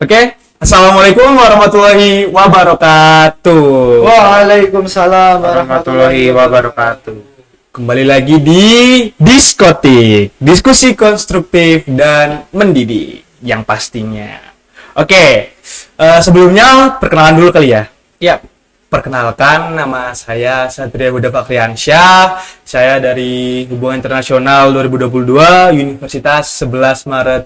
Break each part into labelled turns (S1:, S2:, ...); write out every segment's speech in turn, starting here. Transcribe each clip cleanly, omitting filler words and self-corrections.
S1: Oke, Assalamualaikum warahmatullahi wabarakatuh.
S2: Waalaikumsalam
S3: warahmatullahi wabarakatuh.
S1: Kembali lagi di Diskotik, diskusi konstruktif dan mendidik yang pastinya. Oke, sebelumnya perkenalan dulu kali ya.
S2: Ya,
S1: Perkenalkan, nama saya Satria Huda Fakriansyah. Saya dari Hubungan Internasional 2022, Universitas 11 Maret.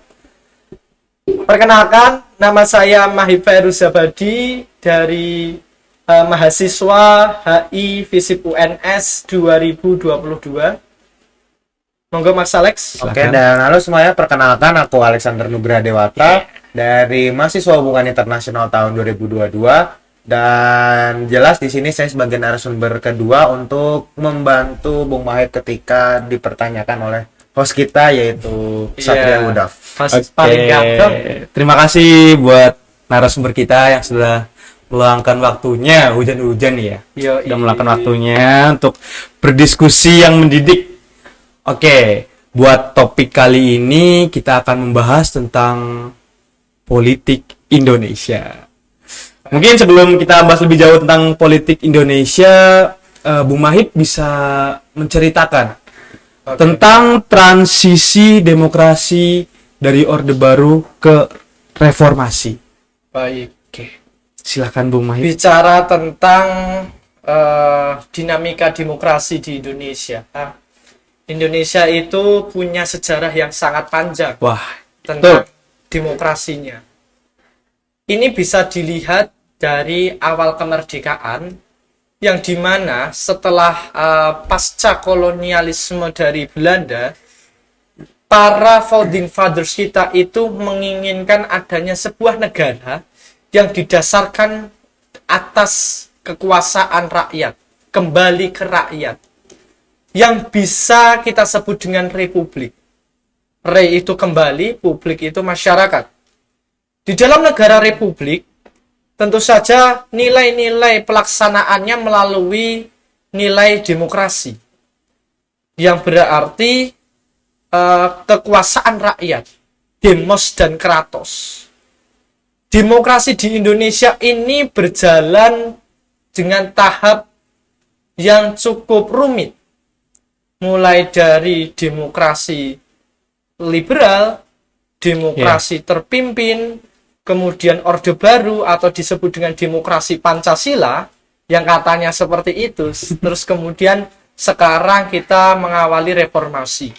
S2: perkenalkan nama saya Mahib Fairuz Zabadi dari mahasiswa HI Visip UNS 2022. Monggo Mas Alex.
S3: Oke, dan halo semuanya, perkenalkan aku Alexander Nugraha Dewata dari mahasiswa Hubungan Internasional tahun 2022. Dan jelas di sini saya sebagai narasumber kedua untuk membantu Bung Mahib ketika dipertanyakan oleh host kita yaitu Satria Huda.
S2: Paling ganteng.
S1: Terima kasih buat narasumber kita yang sudah meluangkan waktunya, hujan-hujan ya. Sudah meluangkan waktunya untuk berdiskusi yang mendidik. Oke, buat topik kali ini kita akan membahas tentang politik Indonesia. Mungkin sebelum kita bahas lebih jauh tentang politik Indonesia, Bung Mahib bisa menceritakan tentang transisi demokrasi dari Orde Baru ke reformasi.
S2: Baik.
S1: Oke, silakan Bung Mahib.
S2: Bicara tentang dinamika demokrasi di Indonesia. Indonesia itu punya sejarah yang sangat panjang
S1: Wah,
S2: tentang demokrasinya. Ini bisa dilihat dari awal kemerdekaan, yang dimana setelah pasca kolonialisme dari Belanda, para founding fathers kita itu menginginkan adanya sebuah negara yang didasarkan atas kekuasaan rakyat, kembali ke rakyat, yang bisa kita sebut dengan republik. Re itu kembali, publik itu masyarakat. Di dalam negara republik, tentu saja nilai-nilai pelaksanaannya melalui nilai demokrasi, yang berarti kekuasaan rakyat, demos dan kratos. Demokrasi di Indonesia ini berjalan dengan tahap yang cukup rumit, mulai dari demokrasi liberal, demokrasi terpimpin, kemudian Orde Baru atau disebut dengan demokrasi Pancasila yang katanya seperti itu. Terus kemudian sekarang kita mengawali reformasi.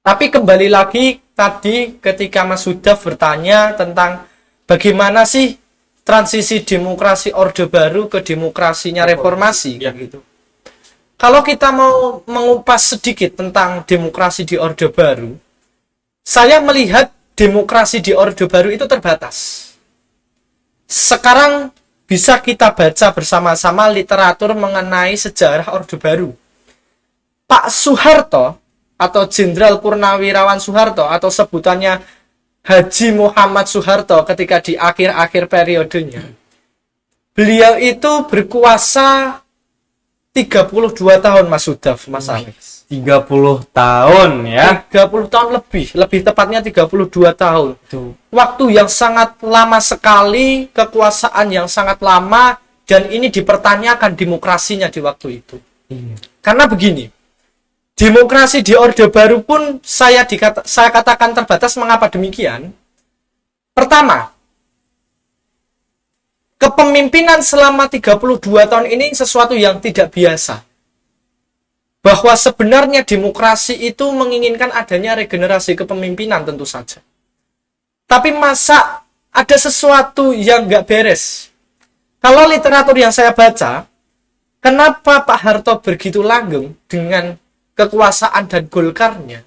S2: Tapi kembali lagi tadi ketika Mas Huda bertanya tentang bagaimana sih transisi demokrasi Orde Baru ke demokrasinya reformasi gitu. Kalau kita mau mengupas sedikit tentang demokrasi di Orde Baru, saya melihat demokrasi di Orde Baru itu terbatas. Sekarang bisa kita baca bersama-sama literatur mengenai sejarah Orde Baru. Pak Soeharto atau Jenderal Purnawirawan Soeharto atau sebutannya Haji Muhammad Soeharto ketika di akhir-akhir periodenya, beliau itu berkuasa 32 tahun Mas Hudaf, Mas Alex.
S1: 30 tahun ya.
S2: 30 tahun lebih tepatnya 32 tahun. Waktu yang sangat lama sekali, kekuasaan yang sangat lama, dan ini dipertanyakan demokrasinya di waktu itu. Karena begini, demokrasi di Orde Baru pun saya katakan terbatas. Mengapa demikian? Pertama, kepemimpinan selama 32 tahun ini sesuatu yang tidak biasa. Bahwa sebenarnya demokrasi itu menginginkan adanya regenerasi kepemimpinan tentu saja. Tapi masa ada sesuatu yang nggak beres? Kalau literatur yang saya baca, kenapa Pak Harto begitu langgeng dengan kekuasaan dan golkarnya?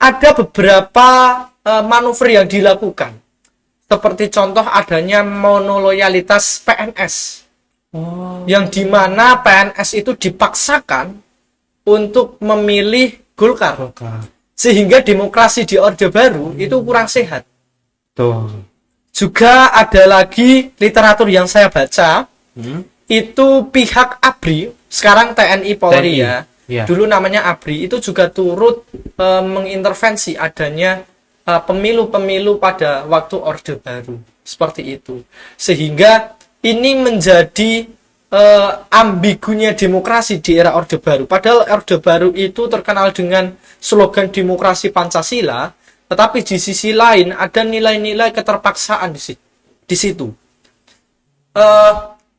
S2: Ada beberapa manuver yang dilakukan. Seperti contoh adanya monoloyalitas PNS. Yang dimana PNS itu dipaksakan untuk memilih Golkar. Sehingga demokrasi di Orde Baru itu kurang sehat. Juga ada lagi literatur yang saya baca, itu pihak ABRI, sekarang TNI Polri ya. Dulu namanya ABRI, itu juga turut mengintervensi adanya pemilu-pemilu pada waktu Orde Baru seperti itu, sehingga ini menjadi ambigunya demokrasi di era Orde Baru. Padahal Orde Baru itu terkenal dengan slogan demokrasi Pancasila, tetapi di sisi lain ada nilai-nilai keterpaksaan di situ.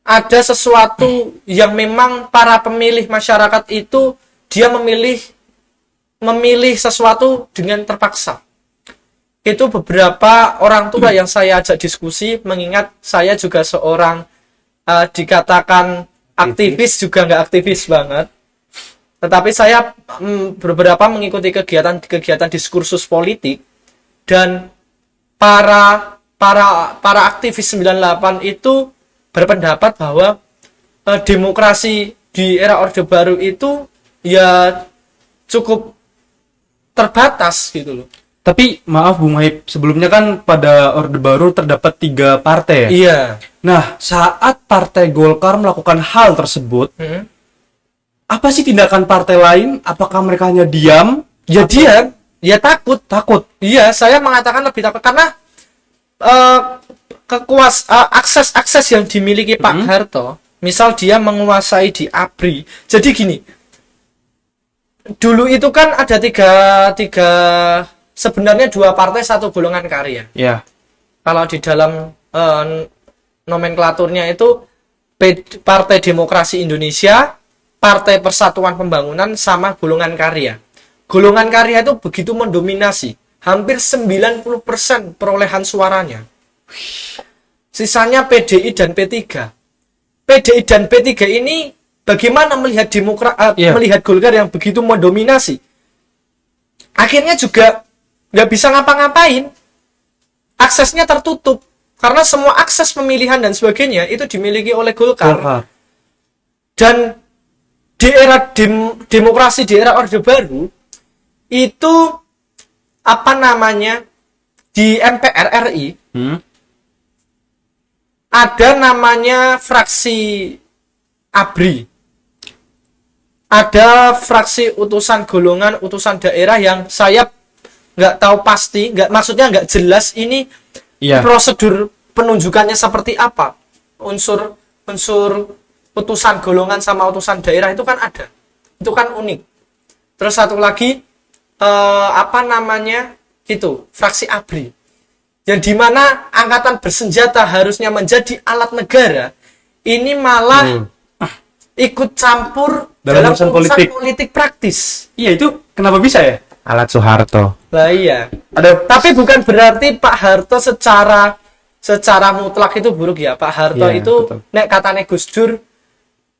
S2: Ada sesuatu yang memang para pemilih masyarakat itu dia memilih sesuatu dengan terpaksa. Itu beberapa orang tua yang saya ajak diskusi, mengingat saya juga seorang dikatakan aktivis juga nggak aktivis banget, tetapi saya beberapa mengikuti kegiatan diskursus politik, dan para aktivis 98 itu berpendapat bahwa demokrasi di era Orde Baru itu ya cukup terbatas gitu loh.
S1: Tapi maaf Bung Haip, sebelumnya kan pada Orde Baru terdapat 3 partai ya?
S2: Iya.
S1: Nah, saat Partai Golkar melakukan hal tersebut, apa sih tindakan partai lain? Apakah mereka hanya diam?
S2: Ya diam, ya takut. Iya, saya mengatakan lebih takut karena akses yang dimiliki Pak Harto, misal dia menguasai di ABRI. Jadi gini, dulu itu kan ada tiga sebenarnya 2 partai 1 golongan karya.
S1: Ya.
S2: Kalau di dalam nomenklaturnya itu Partai Demokrasi Indonesia, Partai Persatuan Pembangunan, sama golongan karya. Golongan karya itu begitu mendominasi, hampir 90% perolehan suaranya. Sisanya PDI dan P3. PDI dan P3 ini bagaimana melihat melihat Golkar yang begitu mendominasi? Akhirnya juga nggak bisa ngapa-ngapain. Aksesnya tertutup karena semua akses pemilihan dan sebagainya itu dimiliki oleh Golkar. Dan di era demokrasi di era Orde Baru itu di MPR RI ada namanya fraksi ABRI, ada fraksi utusan golongan, utusan daerah yang saya nggak tahu pasti, maksudnya nggak jelas ini prosedur penunjukannya seperti apa. Unsur utusan golongan sama utusan daerah itu kan ada, itu kan unik. Terus satu lagi itu fraksi ABRI, yang dimana angkatan bersenjata harusnya menjadi alat negara, ini malah ikut campur dalam urusan politik praktis.
S1: Iya, itu kenapa bisa ya?
S3: Alat Soeharto.
S2: Lah iya. Tapi bukan berarti Pak Harto secara mutlak itu buruk ya. Pak Harto itu betul. Nek katanya Gus Dur,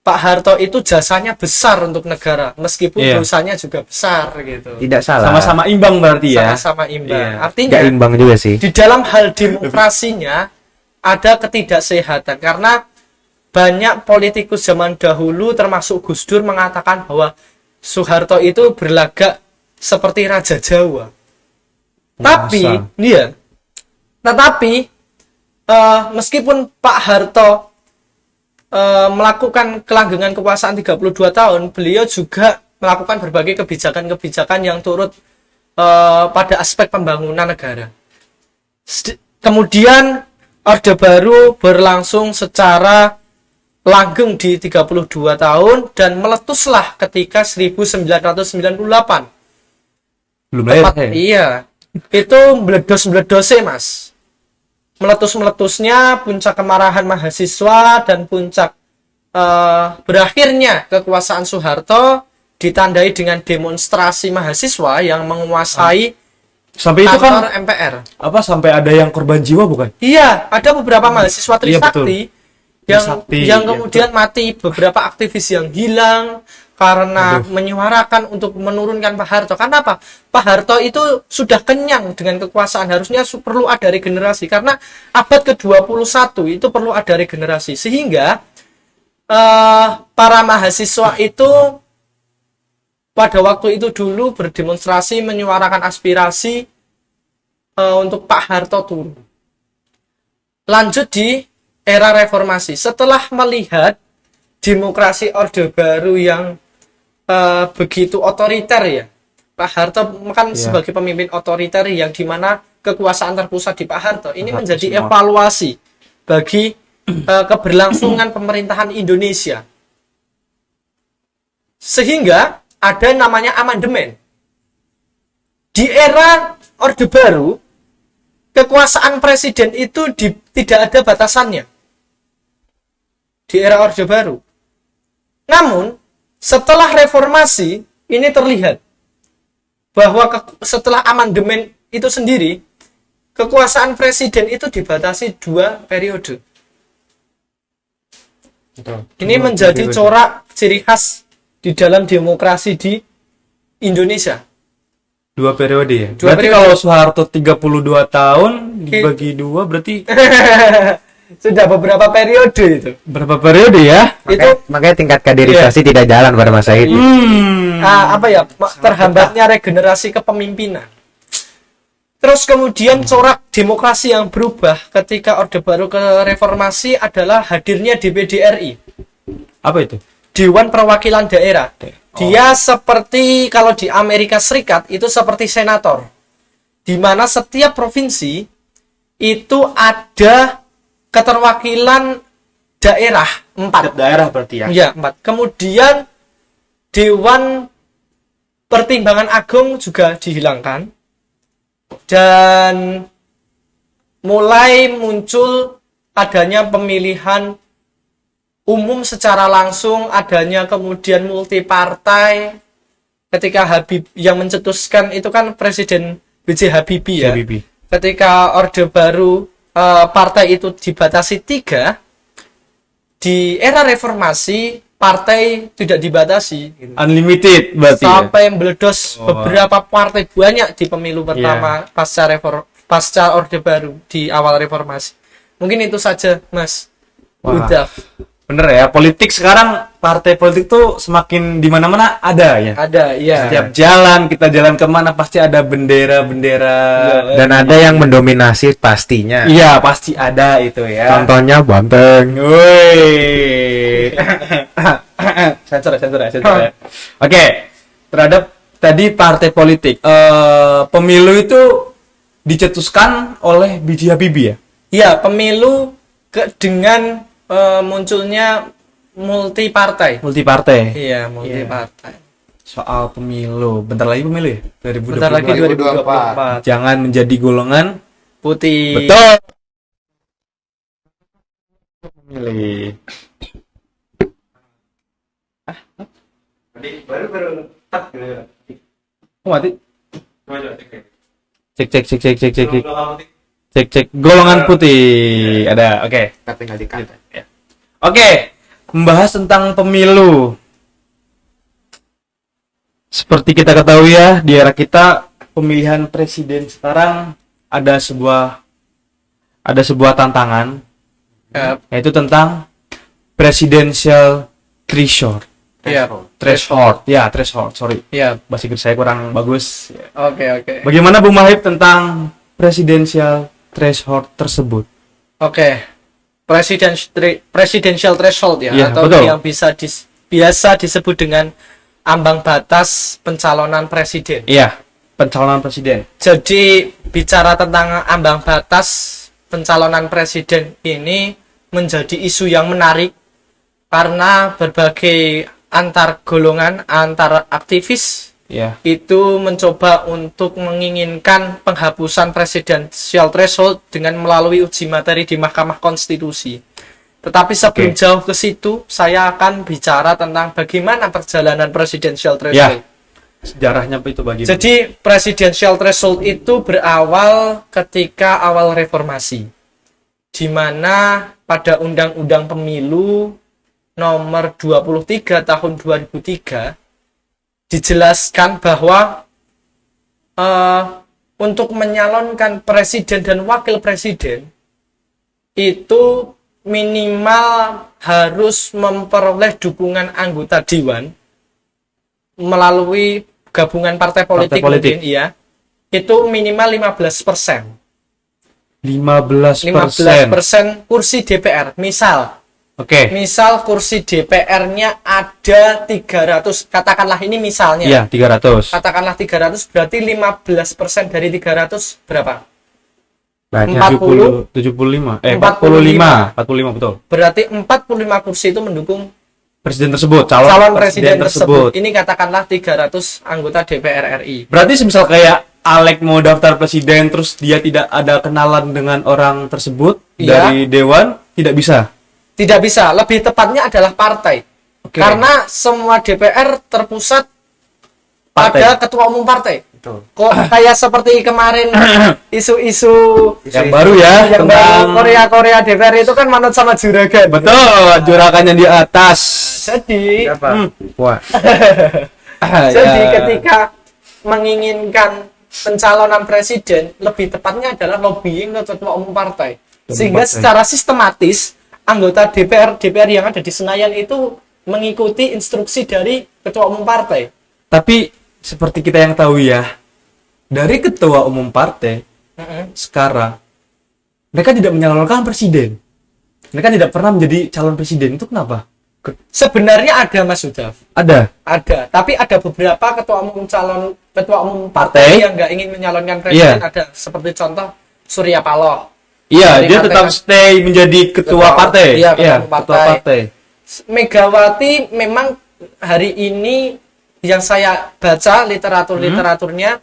S2: Pak Harto itu jasanya besar untuk negara, meskipun dosanya juga besar gitu.
S3: Tidak salah.
S1: Sama-sama imbang berarti ya.
S2: Sama-sama imbang.
S3: Iya.
S2: Artinya
S3: nggak imbang juga sih.
S2: Di dalam hal demokrasinya ada ketidaksehatan, karena banyak politikus zaman dahulu termasuk Gus Dur mengatakan bahwa Soeharto itu berlagak seperti Raja Jawa. Tetapi meskipun Pak Harto melakukan kelanggengan kekuasaan 32 tahun, beliau juga melakukan berbagai kebijakan-kebijakan yang turut pada aspek pembangunan negara. Kemudian Orde Baru berlangsung secara langgeng di 32 tahun dan meletuslah ketika 1998.
S1: Belum lahir.
S2: Iya. Itu meledos-meledosnya, Mas. Meletus-meletusnya, puncak kemarahan mahasiswa dan puncak berakhirnya kekuasaan Soeharto ditandai dengan demonstrasi mahasiswa yang menguasai
S1: sampai itu
S2: kantor
S1: kan
S2: MPR.
S1: Sampai ada yang korban jiwa bukan?
S2: Iya, ada beberapa mahasiswa Trisakti yang kemudian mati, beberapa aktivis yang hilang karena menyuarakan untuk menurunkan Pak Harto. Karena apa? Pak Harto itu sudah kenyang dengan kekuasaan, harusnya perlu ada regenerasi, karena abad ke-21 itu perlu ada regenerasi, sehingga para mahasiswa itu pada waktu itu dulu berdemonstrasi menyuarakan aspirasi untuk Pak Harto turun. Lanjut di era reformasi, setelah melihat demokrasi Orde Baru yang begitu otoriter ya, Pak Harto kan
S1: Iya.
S2: sebagai pemimpin otoriter yang dimana kekuasaan terpusat di Pak Harto ini
S1: Pak Harto
S2: menjadi
S1: semua.
S2: evaluasi bagi keberlangsungan pemerintahan Indonesia. Sehingga ada namanya amandemen. Di era Orde Baru, kekuasaan presiden itu tidak ada batasannya. Di era Orde Baru. Namun, setelah reformasi, ini terlihat bahwa setelah amandemen itu sendiri, kekuasaan presiden itu dibatasi 2 periode. Ini menjadi corak ciri khas di dalam demokrasi di Indonesia.
S1: 2 periode ya.
S2: 2
S1: Berarti
S2: periode.
S1: kalau Soeharto 32 tahun dibagi 2 berarti
S2: Sudah beberapa periode itu.
S1: berapa periode ya?
S2: Itu
S3: Makanya tingkat kaderisasi tidak jalan pada masa itu.
S2: apa ya? Terhambatnya regenerasi kepemimpinan. Terus kemudian corak demokrasi yang berubah ketika Orde Baru ke reformasi adalah hadirnya DPD RI,
S1: Apa itu?
S2: Dewan Perwakilan Daerah. Dia seperti kalau di Amerika Serikat itu seperti senator, di mana setiap provinsi itu ada keterwakilan daerah 4.
S1: Daerah berarti ya.
S2: Ya, 4. Kemudian Dewan Pertimbangan Agung juga dihilangkan. Dan mulai muncul adanya pemilihan umum secara langsung, adanya kemudian multipartai. Ketika Habib yang mencetuskan itu kan Presiden B.J. Habibie ya.
S1: Habibie.
S2: Ketika Orde Baru partai itu dibatasi 3, di era reformasi partai tidak dibatasi gitu.
S1: Unlimited berarti ya.
S2: Sampai meledos beberapa partai banyak di pemilu pertama pasca Orde Baru di awal reformasi. Mungkin itu saja Mas.
S1: Wah.
S2: Udah
S1: Bener ya, politik sekarang partai politik tuh semakin di mana-mana ada ya.
S2: ada ya.
S1: Setiap jalan kita jalan kemana pasti ada bendera-bendera.
S3: Dan ada yang mendominasi pastinya.
S1: Iya pasti ada itu ya.
S3: Contohnya Banteng.
S1: Woi. sensor ya. Oke, terhadap tadi partai politik. Pemilu itu dicetuskan oleh B.J. Habibie ya.
S2: Iya, pemilu dengan munculnya multipartai.
S1: Multipartai.
S2: Iya, multipartai.
S1: Soal pemilu, bentar lagi pemilu ya? 2024.
S2: Bentar lagi 2024.
S1: Jangan menjadi golongan
S2: Putih.
S1: betul. Pemilih. Oh, mati. Cek golongan putih ada. Oke.
S3: Tapi nggak dikat.
S1: Oke, membahas tentang pemilu. Seperti kita ketahui ya, di era kita pemilihan presiden sekarang ada sebuah tantangan, yaitu tentang presidential threshold.
S2: Iya.
S1: Threshold. Ya, threshold. Sorry.
S2: Iya.
S1: Bahasa Inggris saya kurang bagus.
S2: Oke.
S1: Bagaimana Bung Mahib tentang presidential threshold tersebut?
S2: Oke. Presidential threshold ya,
S1: Iya,
S2: atau
S1: betul.
S2: yang biasa disebut dengan ambang batas pencalonan presiden.
S1: Iya, pencalonan presiden.
S2: Jadi bicara tentang ambang batas pencalonan presiden ini menjadi isu yang menarik karena berbagai antar golongan, antar aktivis
S1: Iya.
S2: itu mencoba untuk menginginkan penghapusan presidensial threshold dengan melalui uji materi di Mahkamah Konstitusi. Tetapi sebelum
S1: Oke.
S2: jauh ke situ, saya akan bicara tentang bagaimana perjalanan presidensial
S1: Ya.
S2: threshold.
S1: Sejarahnya itu bagaimana?
S2: Jadi presidensial threshold itu berawal ketika awal reformasi, di mana pada Undang-Undang Pemilu nomor 23 tahun 2003 dijelaskan bahwa untuk menyalonkan presiden dan wakil presiden itu minimal harus memperoleh dukungan anggota dewan melalui gabungan partai politik,
S1: politik.
S2: mungkin iya, itu minimal 15%.
S1: 15%.
S2: 15% kursi DPR. Misal
S1: Oke.
S2: Misal kursi DPR-nya ada 300, katakanlah ini misalnya.
S1: Iya, 300.
S2: Katakanlah 300 berarti 15% dari 300 berapa?
S3: Banyak.
S2: 40.
S1: 75.
S2: 45.
S1: 45 betul.
S2: Berarti 45 kursi itu mendukung
S1: Presiden tersebut,
S2: calon presiden tersebut. Ini katakanlah 300 anggota DPR RI.
S1: Berarti semisal kayak Alek mau daftar presiden terus dia tidak ada kenalan dengan orang tersebut
S2: Iya.
S1: dari dewan, tidak bisa.
S2: Tidak bisa, lebih tepatnya adalah partai.
S1: Oke.
S2: Karena semua DPR terpusat
S1: Partai.
S2: pada ketua umum partai.
S3: Betul.
S2: Kok kayak seperti kemarin isu-isu
S1: Yang baru ya
S2: yang baru Korea DPR itu kan manut sama juragan.
S1: Betul, juragannya di atas.
S2: Jadi,
S3: Siapa? Wah.
S2: jadi
S1: Ya.
S2: ketika menginginkan pencalonan presiden, lebih tepatnya adalah lobbying ke ketua umum partai. Sehingga
S1: partai.
S2: secara sistematis anggota DPR yang ada di Senayan itu mengikuti instruksi dari ketua umum partai.
S1: Tapi seperti kita yang tahu ya, dari ketua umum partai sekarang mereka tidak menyalurkan presiden. Mereka tidak pernah menjadi calon presiden. Itu kenapa?
S2: Sebenarnya ada Mas Sudaf,
S1: Ada.
S2: tapi ada beberapa ketua umum
S1: Partai?
S2: partai yang nggak ingin menyalonkan presiden.
S1: Iya.
S2: Ada seperti contoh Surya Paloh.
S1: Iya,
S2: Dari
S1: dia
S2: partai
S1: tetap
S2: kan?
S1: stay menjadi ketua partai.
S2: Iya, ketua
S1: ketua
S2: partai.
S1: partai.
S2: Megawati memang hari ini yang saya baca literaturnya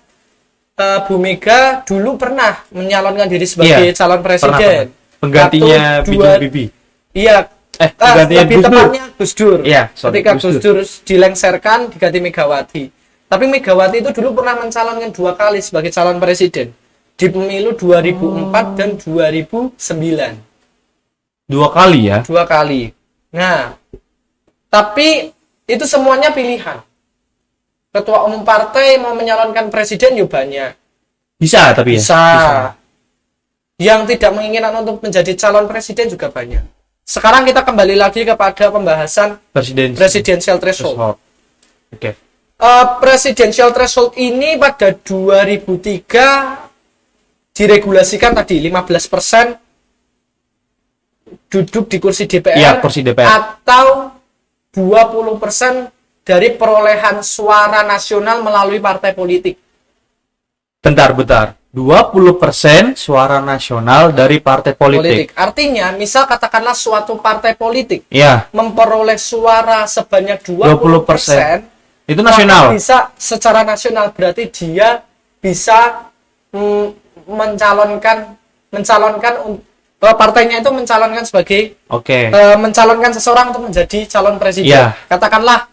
S2: Bu Mega dulu pernah menyalonkan diri sebagai
S1: Iya,
S2: calon presiden.
S1: pernah. Penggantinya
S2: Waktu
S1: Bijul Bibi.
S2: Iya.
S1: Penggantinya
S2: Lebih
S1: Gus Dur.
S2: tepatnya Gus Dur.
S1: Iya, sorry,
S2: Ketika
S1: Gus
S2: Gus Dur dilengserkan diganti Megawati. Tapi Megawati itu dulu pernah mencalonkan 2 kali sebagai calon presiden di pemilu 2004 dan 2009.
S1: 2 kali ya.
S2: 2 kali. Nah, tapi itu semuanya pilihan. Ketua umum partai mau menyalonkan presiden ya banyak.
S1: Bisa tapi ya.
S2: Bisa. Yang tidak menginginkan untuk menjadi calon presiden juga banyak. Sekarang kita kembali lagi kepada pembahasan presidential threshold.
S1: Oke.
S2: Presidential threshold ini pada 2003 diregulasikan tadi 15% duduk di kursi DPR,
S1: Iya, kursi DPR.
S2: atau 20% dari perolehan suara nasional melalui partai politik.
S1: Bentar. 20% suara nasional dari partai politik.
S2: Artinya, misal katakanlah suatu partai politik
S1: Iya,
S2: memperoleh suara sebanyak
S1: 20%.
S2: 20%,
S1: itu nasional.
S2: maka bisa secara nasional, berarti dia bisa mencalonkan partainya itu mencalonkan sebagai
S1: Oke.
S2: mencalonkan seseorang untuk menjadi calon presiden.
S1: Iya.
S2: Katakanlah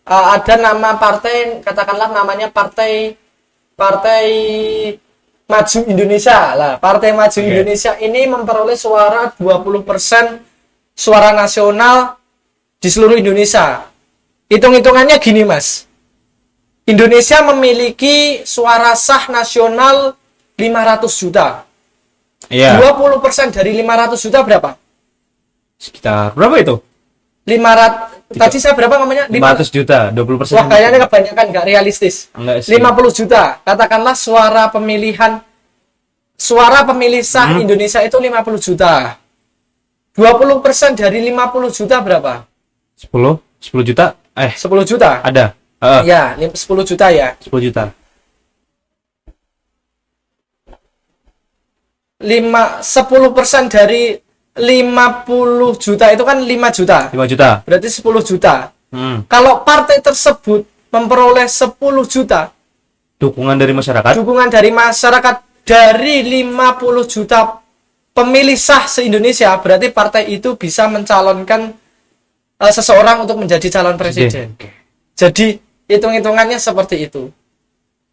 S2: ada nama partai, katakanlah namanya partai Maju Indonesia lah. Partai Maju
S1: Oke.
S2: Indonesia ini memperoleh suara 20% suara nasional di seluruh Indonesia. Hitung-hitungannya gini, Mas. Indonesia memiliki suara sah nasional 500 juta.
S1: Iya.
S2: 20% dari 500 juta berapa?
S1: Sekitar berapa itu?
S2: 500. Tadi saya berapa ngomongnya?
S1: 500 juta, 20%.
S2: Wah, kayaknya kebanyakan nggak realistis.
S1: Enggak sih.
S2: 50 juta. Katakanlah suara pemilih sah Indonesia itu 50 juta. 20% dari 50 juta berapa?
S1: 10 juta?
S2: 10 juta.
S1: Ada.
S2: Ya, 10 juta ya.
S1: 10 juta.
S2: 10% dari 50 juta itu kan 5 juta.
S1: 5 juta.
S2: Berarti 10 juta.
S1: Hmm.
S2: Kalau partai tersebut memperoleh 10 juta
S1: Dukungan dari masyarakat.
S2: dukungan dari masyarakat dari 50 juta pemilih sah se-Indonesia, berarti partai itu bisa mencalonkan seseorang untuk menjadi calon presiden.
S1: Oke.
S2: Jadi hitung-hitungannya seperti itu.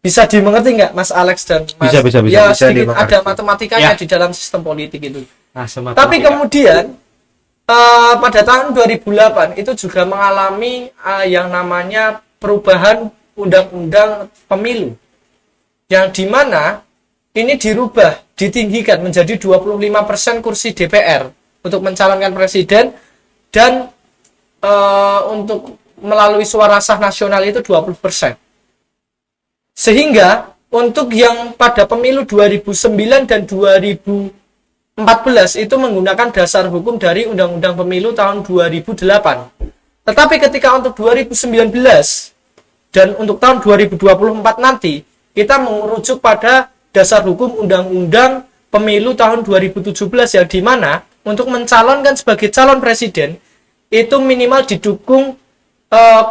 S2: Bisa dimengerti nggak, Mas Alex dan Mas?
S1: Bisa.
S2: Ya,
S3: Bisa
S2: sedikit
S3: dimengerti.
S2: ada matematikanya
S1: Ya.
S2: di dalam sistem politik itu.
S1: Nah, sama
S2: Tapi
S1: politika.
S2: kemudian pada tahun 2008 itu juga mengalami yang namanya perubahan undang-undang pemilu, yang dimana ini dirubah, ditinggikan menjadi 25% kursi DPR untuk mencalonkan presiden, dan untuk melalui suara sah nasional itu 20%. Sehingga untuk yang pada pemilu 2009 dan 2014 14 itu menggunakan dasar hukum dari Undang-Undang Pemilu tahun 2008. Tetapi ketika untuk 2019 dan untuk tahun 2024 nanti, kita merujuk pada dasar hukum Undang-Undang Pemilu tahun 2017 yang dimana untuk mencalonkan sebagai calon presiden itu minimal didukung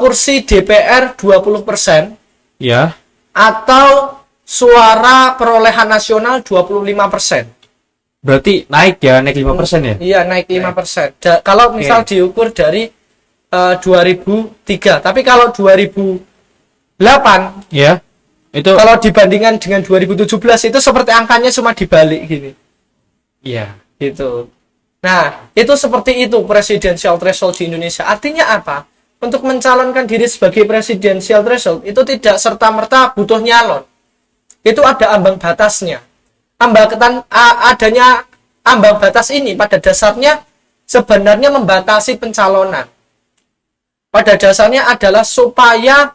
S2: kursi DPR 20%
S1: Ya.
S2: atau suara perolehan nasional 25%.
S1: Berarti naik 5% ya?
S2: Iya, naik 5%. Kalau misal diukur dari 2003, tapi kalau 2008
S1: Ya. Itu
S2: kalau dibandingkan dengan 2017 itu seperti angkanya cuma dibalik gini.
S1: iya.
S2: Gitu. Nah, itu seperti itu presidential threshold di Indonesia. Artinya apa? Untuk mencalonkan diri sebagai presidential threshold itu tidak serta-merta butuh nyalon. Itu ada ambang batasnya. Adanya ambang batas ini pada dasarnya sebenarnya membatasi pencalonan. Pada dasarnya adalah supaya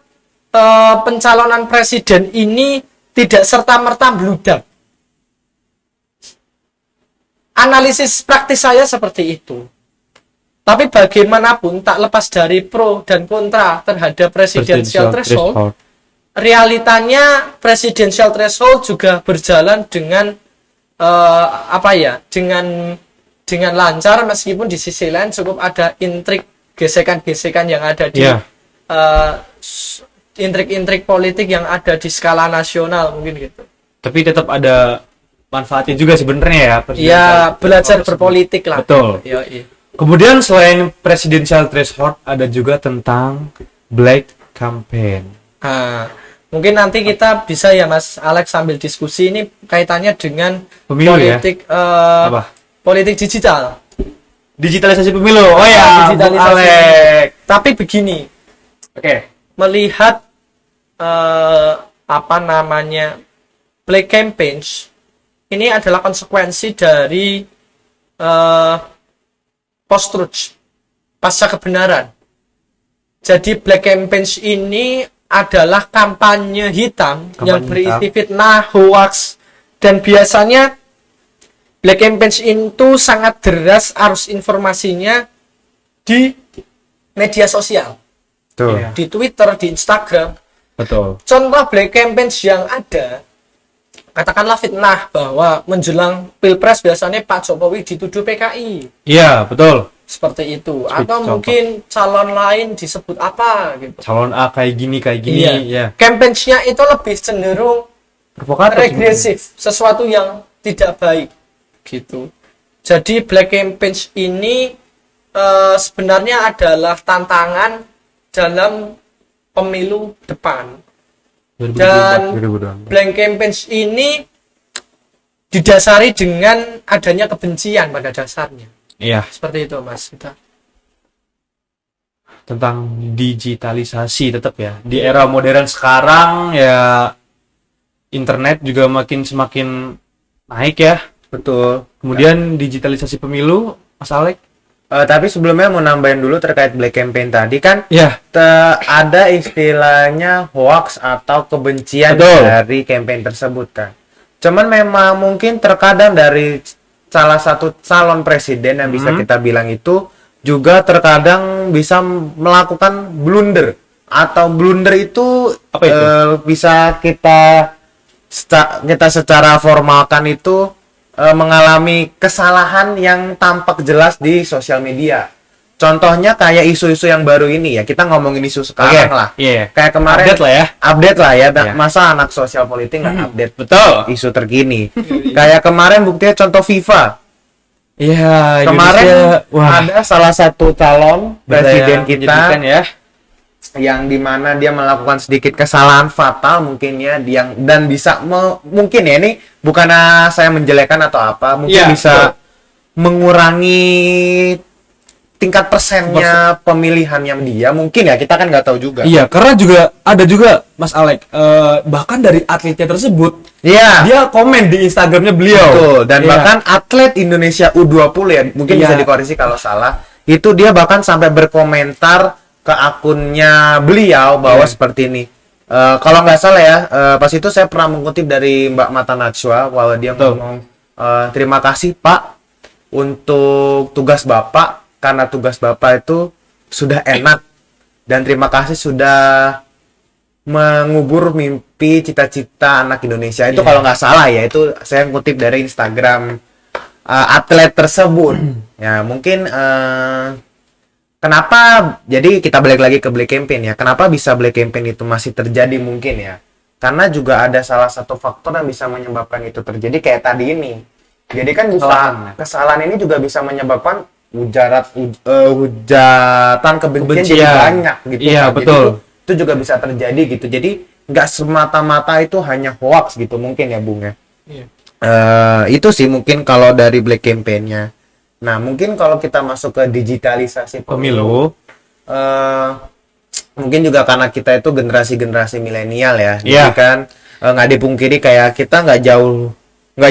S2: pencalonan presiden ini tidak serta-merta bludak. Analisis praktis saya seperti itu. Tapi bagaimanapun tak lepas dari pro dan kontra terhadap presidential threshold, realitanya presidential threshold juga berjalan dengan dengan lancar, meskipun di sisi lain cukup ada intrik gesekan-gesekan yang ada di intrik-intrik politik yang ada di skala nasional mungkin gitu.
S1: Tapi tetap ada manfaatnya juga sebenarnya ya.
S2: Ya, belajar berpolitik lah.
S1: Betul.
S2: Iya.
S1: Kemudian selain presidential threshold ada juga tentang black campaign.
S2: Nah, mungkin nanti kita bisa ya Mas Alex sambil diskusi ini kaitannya dengan
S1: Pemilu
S2: politik
S1: Apa?
S2: politik digital.
S1: Digitalisasi pemilu. Oh ya,
S2: Digitalisasi.
S1: Bung Alex.
S2: Tapi begini,
S1: Oke.
S2: melihat black campaigns ini adalah konsekuensi dari post-truth, pasca kebenaran. Jadi black campaigns ini adalah kampanye hitam yang berisi fitnah, hoax, dan biasanya black campaigns itu sangat deras arus informasinya di media sosial,
S3: Tuh.
S2: di Twitter, di Instagram.
S1: Betul.
S2: Contoh black campaigns yang ada, katakanlah fitnah bahwa menjelang pilpres biasanya Pak Jokowi dituduh PKI.
S1: Iya, betul.
S2: Seperti itu.
S1: Seperti
S2: Atau
S1: contoh.
S2: mungkin calon lain disebut apa gitu.
S1: Calon A kayak gini, ya.
S2: Campaigns-nya itu lebih cenderung
S1: Provokator.
S2: regresif, sesuatu yang tidak baik gitu. Jadi black campaigns ini sebenarnya adalah tantangan dalam pemilu depan. Dan
S3: 2024.
S2: black campaigns ini didasari dengan adanya kebencian pada dasarnya.
S1: Iya,
S2: Seperti itu Mas.
S1: tentang digitalisasi tetap ya. Di era modern sekarang ya internet juga semakin naik ya.
S3: Betul.
S1: Kemudian digitalisasi pemilu, Mas Alek.
S3: Tapi sebelumnya mau nambahin dulu terkait black campaign tadi kan
S1: Ya,
S3: ada istilahnya hoax atau kebencian
S1: Betul.
S3: dari campaign tersebut kan. Cuman memang mungkin terkadang dari salah satu calon presiden yang bisa kita bilang itu juga terkadang bisa melakukan blunder, atau blunder itu,
S1: Apa itu?
S3: bisa kita secara formalkan itu mengalami kesalahan yang tampak jelas di sosial media. Contohnya kayak isu-isu yang baru ini ya, kita ngomongin isu sekarang
S1: Oke,
S3: lah.
S1: iya.
S3: Kayak kemarin
S1: Update lah ya.
S3: Update lah ya.
S1: Iya.
S3: Masa anak sosial politik nggak update
S1: Betul.
S3: isu terkini. Kayak kemarin buktinya contoh FIFA.
S1: Iya,
S3: Kemarin
S1: Indonesia, wah,
S3: ada salah satu calon presiden
S1: yang
S3: kita
S1: menyedihkan ya.
S3: yang dimana dia melakukan sedikit kesalahan fatal mungkin ya, dan bisa mungkin ya, ini bukan saya menjelekkan atau apa, mungkin
S1: Iya,
S3: bisa
S1: betul.
S3: mengurangi tingkat persennya pemilihannya dia, mungkin ya, kita kan nggak tahu juga.
S1: Iya, karena juga ada juga Mas Alek, bahkan dari atletnya tersebut,
S3: Iya.
S1: dia komen di Instagramnya beliau.
S3: Betul, dan
S1: Iya.
S3: bahkan atlet Indonesia U20 ya, mungkin bisa
S1: Iya.
S3: dikoreksi kalau salah, itu dia bahkan sampai berkomentar ke akunnya beliau bahwa
S1: Iya.
S3: seperti ini. Kalau nggak salah ya, pas itu saya pernah mengutip dari Mbak Mata Najwa bahwa dia
S1: Betul.
S3: ngomong, terima kasih Pak untuk tugas Bapak, karena tugas Bapak itu sudah enak, dan terima kasih sudah mengubur mimpi cita-cita anak Indonesia. Itu kalau nggak salah ya, itu saya ngutip dari Instagram atlet tersebut. Ya mungkin kenapa, jadi kita balik lagi ke Black Campaign ya, kenapa bisa Black Campaign itu masih terjadi mungkin ya, karena juga ada salah satu faktor yang bisa menyebabkan itu terjadi kayak tadi ini. Jadi kan kesalahan ini juga bisa menyebabkan hujatan kebencian jadi banyak gitu.
S1: Iya,
S3: kan.
S1: betul.
S3: Jadi itu juga bisa terjadi gitu. Jadi nggak semata-mata itu hanya hoax gitu mungkin ya Bung ya.
S2: Iya.
S3: Itu sih mungkin kalau dari Black Campaign-nya. Nah mungkin kalau kita masuk ke digitalisasi pemilu, mungkin juga karena kita itu generasi milenial ya. Jadi kan nggak dipungkiri kayak kita nggak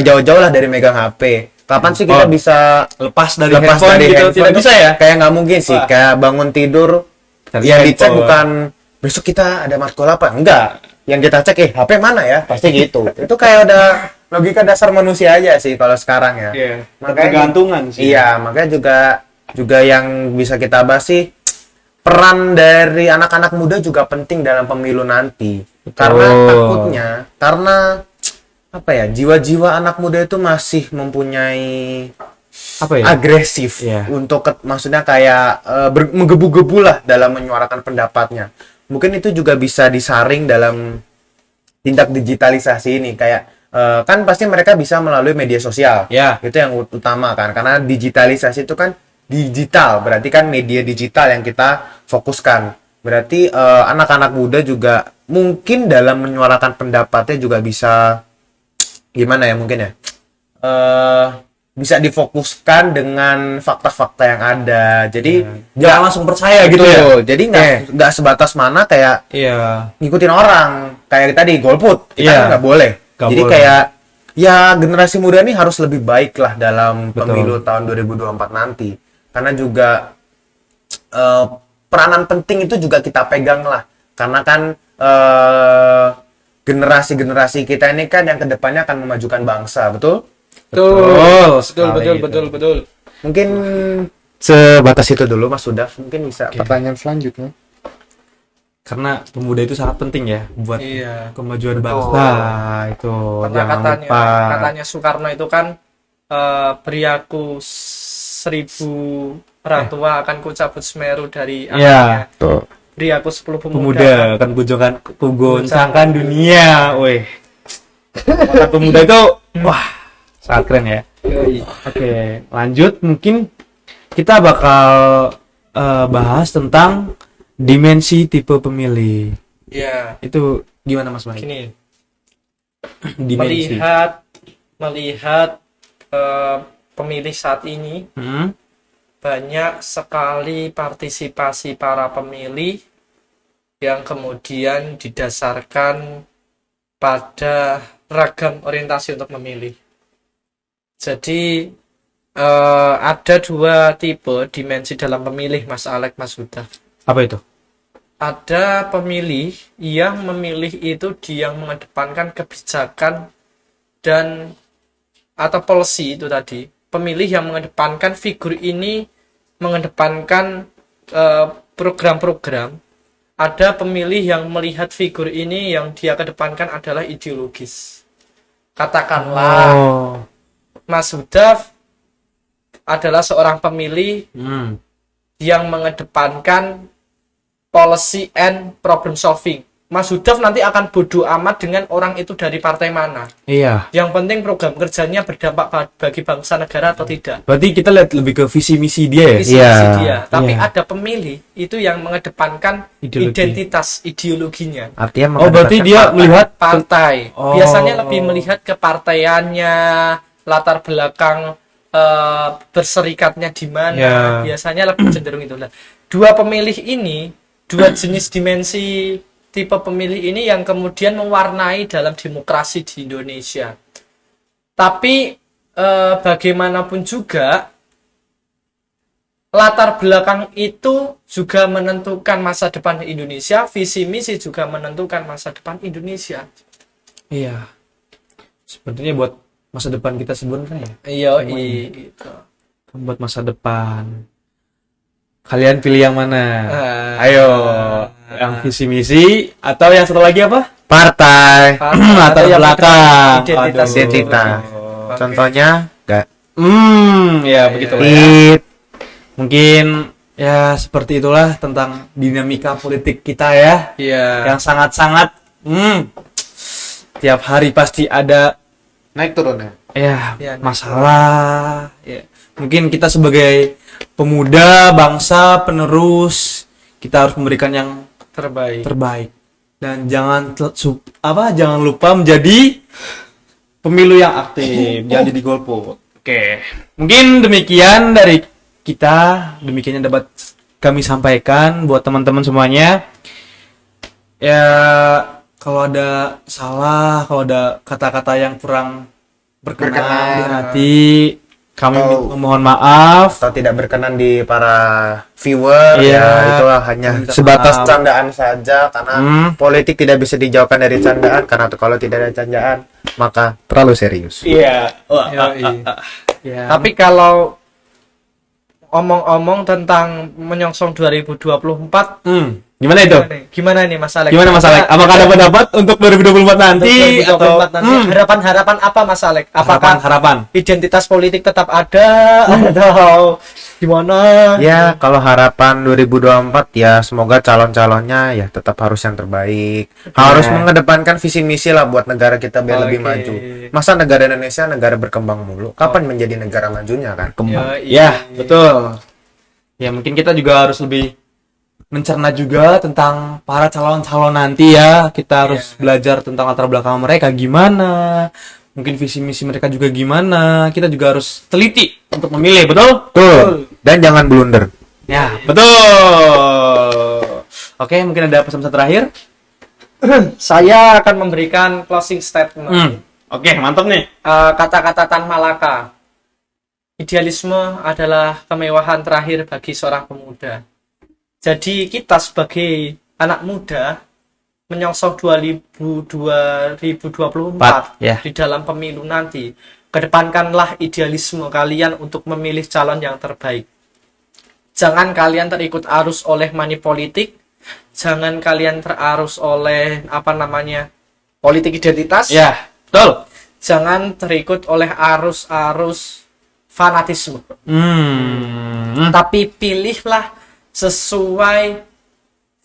S3: jauh-jauh lah dari megang HP. Kapan sih kita bisa
S1: lepas dari handphone gitu? Tidak bisa ya?
S3: Kayak nggak mungkin sih. Kayak bangun tidur, yang dicek bukan besok kita ada matkul apa? Enggak. Yang kita cek, HP mana ya? Pasti gitu. Itu kayak udah logika dasar manusia aja sih kalau sekarang ya.
S1: Iya.
S3: Makanya
S1: Ketergantungan sih.
S3: Iya, makanya juga yang bisa kita bahas sih, peran dari anak-anak muda juga penting dalam pemilu nanti. Karena takutnya, karena apa ya, jiwa-jiwa anak muda itu masih mempunyai
S1: Apa ya?
S3: agresif untuk maksudnya kayak menggebu-gebu lah dalam menyuarakan pendapatnya. Mungkin itu juga bisa disaring dalam tindak digitalisasi ini, kayak kan pasti mereka bisa melalui media sosial. Itu yang utama kan, karena digitalisasi itu kan digital, berarti kan media digital yang kita fokuskan. Berarti anak-anak muda juga mungkin dalam menyuarakan pendapatnya juga bisa gimana ya mungkin ya, bisa difokuskan dengan fakta-fakta yang ada. Jadi
S1: jangan langsung percaya gitu ya.
S3: Jadi nggak sebatas mana kayak ngikutin orang kayak tadi golput, kita kan nggak boleh. Jadi kayak ya generasi muda ini harus lebih baik lah dalam pemilu tahun 2024 nanti, karena juga peranan penting itu juga kita pegang lah, karena kan generasi kita ini kan yang kedepannya akan memajukan bangsa, betul?
S2: Betul.
S3: Mungkin sebatas itu dulu Mas Sudaf, mungkin bisa pertanyaan selanjutnya.
S1: Karena pemuda itu sangat penting ya buat kemajuan bangsa. Itu
S2: katanya Soekarno itu kan, beri aku 1000 orang tua akan kucabut Semeru dari anaknya. Beri aku 10 pemuda
S1: akan kugoncangkan dunia. Weh. Kata pemuda itu wah, sangat keren ya. Oke, lanjut, mungkin kita bakal bahas tentang dimensi tipe pemilih. Itu gimana Mas Baik?
S2: Gini.
S1: Dimensi.
S2: Melihat pemilih saat ini, banyak sekali partisipasi para pemilih yang kemudian didasarkan pada ragam orientasi untuk memilih. Jadi ada 2 tipe dimensi dalam pemilih, Mas Alek, Mas Huda.
S1: Apa itu?
S2: Ada pemilih yang memilih itu dia mengedepankan kebijakan dan atau policy itu tadi. Pemilih yang mengedepankan figur ini mengedepankan program-program. Ada pemilih yang melihat figur ini yang dia kedepankan adalah ideologis. Katakanlah Mas Hudaf adalah seorang pemilih yang mengedepankan policy and problem solving. Mas Hudaf nanti akan bodoh amat dengan orang itu dari partai mana. Yang penting program kerjanya berdampak bagi bangsa negara atau tidak.
S1: Berarti kita lihat lebih ke visi misi dia ya.
S2: Visi misi dia. Tapi ada pemilih itu yang mengedepankan identitas ideologinya.
S3: Artinya
S1: berarti dia melihat
S2: partai. Biasanya lebih melihat kepartaiannya, latar belakang berserikatnya di mana. Biasanya lebih cenderung itulah. 2 pemilih ini, 2 jenis dimensi tipe pemilih ini yang kemudian mewarnai dalam demokrasi di Indonesia. Tapi bagaimanapun juga latar belakang itu juga menentukan masa depan Indonesia, visi misi juga menentukan masa depan Indonesia.
S1: Sepertinya buat masa depan kita sebenarnya ya.
S2: Gitu.
S1: buat masa depan. Kalian pilih yang mana?
S2: Ah.
S1: Ayo, yang visi misi atau yang satu lagi apa?
S3: Partai,
S1: Latar
S2: yang
S1: belakang.
S2: identitas.
S1: Aduh.
S3: identitas.
S2: Oke.
S3: Contohnya enggak
S1: Ya begitu lah ya.
S3: tit.
S1: Mungkin ya seperti itulah tentang dinamika politik kita ya,
S2: Iya.
S1: yang sangat-sangat tiap hari pasti ada
S3: Naik turun ya.
S2: Ya,
S1: masalah. Ya. Mungkin kita sebagai pemuda, bangsa, penerus, kita harus memberikan yang
S2: Terbaik.
S1: terbaik dan jangan lupa menjadi pemilu yang aktif, jangan jadi golput. Oke, mungkin demikian dari kita, demikian yang dapat kami sampaikan buat teman-teman semuanya. Ya, kalau ada salah, kalau ada kata-kata yang kurang berkenan di hati, kami mohon maaf.
S3: Atau tidak berkenan di para viewer,
S1: Iya.
S3: ya itulah hanya
S1: Minta
S3: sebatas
S1: maaf.
S3: candaan saja, karena politik tidak bisa dijauhkan dari candaan, karena kalau tidak ada candaan maka terlalu serius.
S1: Iya.
S2: Ya. Tapi kalau omong-omong tentang menyongsong 2024,
S1: Gimana itu?
S2: gimana nih Mas Alex?
S1: Gimana Mas Alex? Apakah ada pendapat untuk 2024 nanti
S2: 2024 nanti
S1: atau
S2: harapan-harapan apa Mas Alex? Apakah
S1: harapan?
S2: identitas politik tetap ada atau gimana?
S3: Ya, kalau harapan 2024 ya semoga calon-calonnya ya tetap harus yang terbaik. Harus mengedepankan visi misi lah buat negara kita biar lebih
S2: Oke.
S3: maju. Masa negara Indonesia negara berkembang mulu? Kapan menjadi negara majunya kan?
S1: Ya, betul. Ya, mungkin kita juga harus lebih mencerna juga tentang para calon-calon nanti ya. Kita harus belajar tentang latar belakang mereka gimana. Mungkin visi misi mereka juga gimana. Kita juga harus teliti untuk memilih, betul?
S3: Betul. Dan jangan blunder.
S1: Ya, betul. Oke, mungkin ada pesan-pesan terakhir?
S2: Saya akan memberikan closing statement.
S1: Oke, mantap nih.
S2: Kata-kata Tan Malaka. Idealisme adalah kemewahan terakhir bagi seorang pemuda. Jadi kita sebagai anak muda menyongsong 2024
S1: ya.
S2: di dalam pemilu nanti, kedepankanlah idealisme kalian untuk memilih calon yang terbaik. Jangan kalian terikut arus oleh money politik, jangan kalian terarus oleh politik identitas.
S1: Ya, betul.
S2: Jangan terikut oleh arus-arus fanatisme. Tapi pilihlah sesuai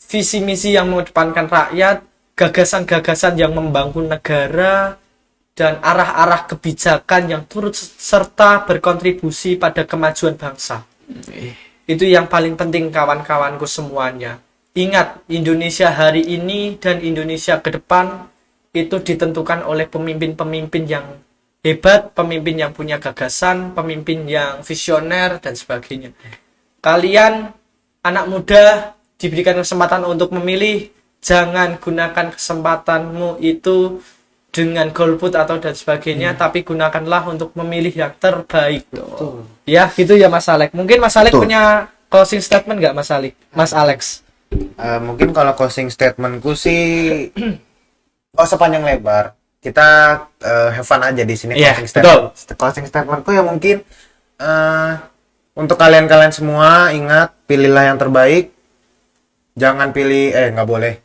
S2: visi misi yang mengedepankan rakyat, gagasan-gagasan yang membangun negara, dan arah-arah kebijakan yang turut serta berkontribusi pada kemajuan bangsa. Itu yang paling penting kawan-kawanku semuanya. Ingat, Indonesia hari ini dan Indonesia ke depan itu ditentukan oleh pemimpin-pemimpin yang hebat, pemimpin yang punya gagasan, pemimpin yang visioner, dan sebagainya. Kalian, anak muda, diberikan kesempatan untuk memilih, jangan gunakan kesempatanmu itu dengan golput atau dan sebagainya, tapi gunakanlah untuk memilih yang terbaik. Ya, gitu ya Mas Alex. Mungkin Mas Alex punya closing statement nggak Mas Alex? Mas Alex.
S3: Mungkin kalau closing statementku sih gak usah panjang lebar. Kita have fun aja di sini.
S1: Iya,
S3: Closing statement. Closing statementku ya mungkin untuk kalian-kalian semua, ingat, pilihlah yang terbaik. Jangan pilih nggak boleh.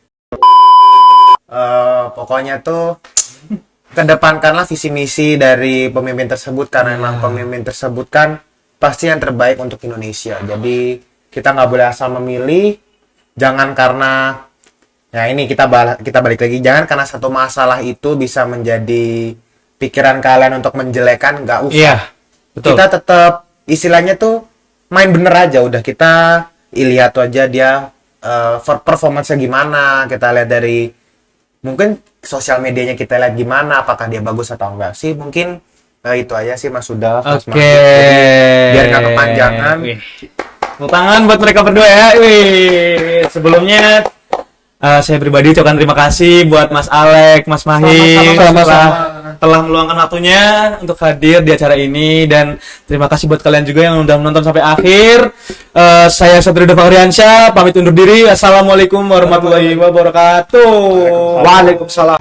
S3: Pokoknya tuh kedepankanlah visi misi dari pemimpin tersebut, karena memang pemimpin tersebut kan pasti yang terbaik untuk Indonesia. Jadi kita nggak boleh asal memilih. Jangan karena ini kita balik lagi, jangan karena satu masalah itu bisa menjadi pikiran kalian untuk menjelekan, nggak usah.
S1: Iya, betul.
S3: Kita tetap istilahnya tuh main bener aja, udah kita lihat aja dia performance-nya gimana, kita lihat dari mungkin sosial medianya, kita lihat gimana, apakah dia bagus atau enggak sih. Mungkin itu aja sih Mas Sudah.
S1: Oke.
S3: Biar nggak kepanjangan.
S1: Tepuk tangan buat mereka berdua ya. Wih. Sebelumnya saya pribadi ucapkan terima kasih buat Mas Alex, Mas Mahir telah meluangkan waktunya untuk hadir di acara ini, dan terima kasih buat kalian juga yang udah menonton sampai akhir. Saya Satrio Fahriansyah pamit undur diri. Assalamualaikum warahmatullahi wabarakatuh.
S2: Waalaikumsalam.